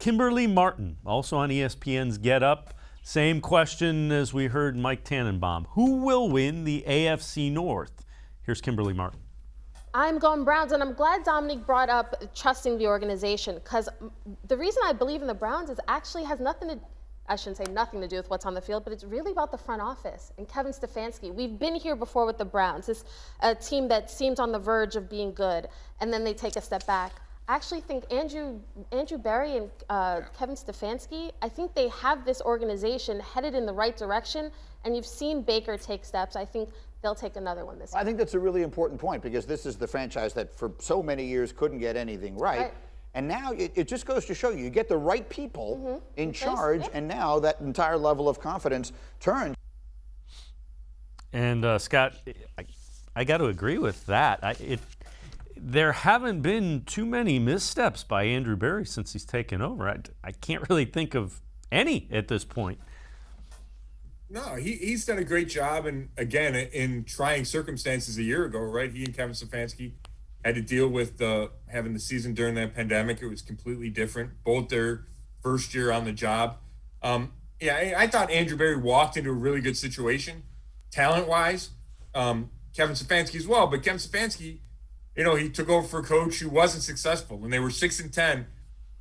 Kimberly Martin, also on ESPN's Get Up. Same question as we heard Mike Tannenbaum. Who will win the AFC North? Here's Kimberly Martin. I'm going Browns, and I'm glad Dominique brought up trusting the organization, because the reason I believe in the Browns is actually has nothing to, I shouldn't say nothing to do with what's on the field, but it's really about the front office and Kevin Stefanski. We've been here before with the Browns. This a team that seems on the verge of being good, and then they take a step back. I actually think Andrew Berry and Kevin Stefanski, I think they have this organization headed in the right direction, and you've seen Baker take steps. I think they'll take another one this year. I think that's a really important point, because this is the franchise that for so many years couldn't get anything right. And now it just goes to show you get the right people in charge, and now that entire level of confidence turns. And Scott, I got to agree with that. There haven't been too many missteps by Andrew Berry since he's taken over. I can't really think of any at this point. No, he's done a great job, and again, in trying circumstances a year ago, right? He and Kevin Stefanski had to deal with having the season during that pandemic. It was completely different. Both their first year on the job. I thought Andrew Berry walked into a really good situation, talent-wise. Kevin Stefanski as well, but Kevin Stefanski, he took over for a coach who wasn't successful, and they were 6-10,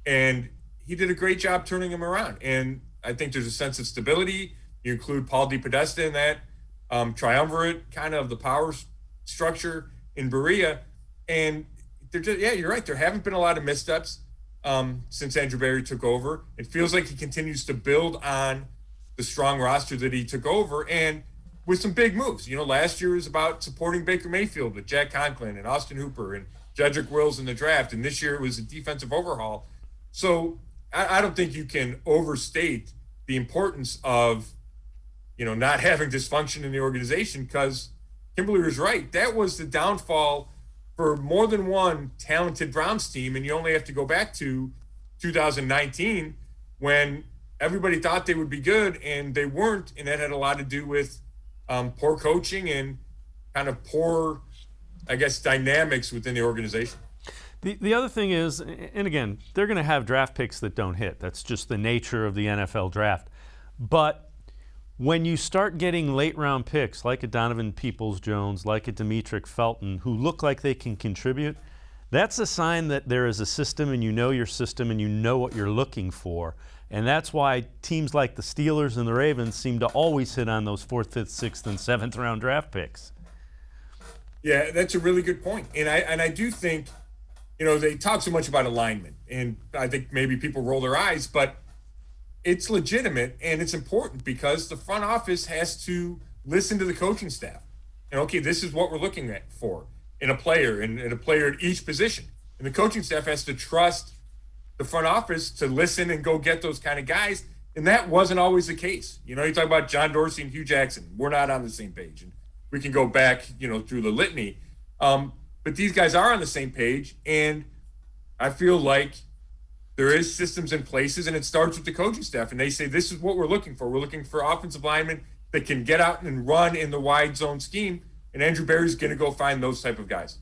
and he did a great job turning them around. And I think there's a sense of stability. You include Paul DePodesta in that triumvirate, kind of the power structure in Berea. And you're right. There haven't been a lot of missteps since Andrew Berry took over. It feels like he continues to build on the strong roster that he took over, and with some big moves. Last year was about supporting Baker Mayfield with Jack Conklin and Austin Hooper and Jedrick Wills in the draft. And this year it was a defensive overhaul. So I don't think you can overstate the importance of not having dysfunction in the organization, because Kimberly was right. That was the downfall for more than one talented Browns team, and you only have to go back to 2019 when everybody thought they would be good, and they weren't, and that had a lot to do with poor coaching and kind of poor, dynamics within the organization. The other thing is, and again, they're going to have draft picks that don't hit. That's just the nature of the NFL draft. But when you start getting late-round picks like a Donovan Peoples-Jones, like a Demetric Felton, who look like they can contribute, that's a sign that there is a system, and you know your system, and you know what you're looking for. And that's why teams like the Steelers and the Ravens seem to always hit on those 4th, 5th, 6th, and 7th round draft picks. Yeah, that's a really good point. And I do think, they talk so much about alignment, and I think maybe people roll their eyes, but it's legitimate and it's important, because the front office has to listen to the coaching staff. And okay, this is what we're looking at for in a player, and a player at each position. And the coaching staff has to trust the front office to listen and go get those kind of guys. And that wasn't always the case. You talk about John Dorsey and Hugh Jackson. We're not on the same page. And we can go back, through the litany. But these guys are on the same page. And I feel like there is systems in places, and it starts with the coaching staff. And they say, this is what we're looking for. We're looking for offensive linemen that can get out and run in the wide zone scheme. And Andrew Berry's going to go find those type of guys.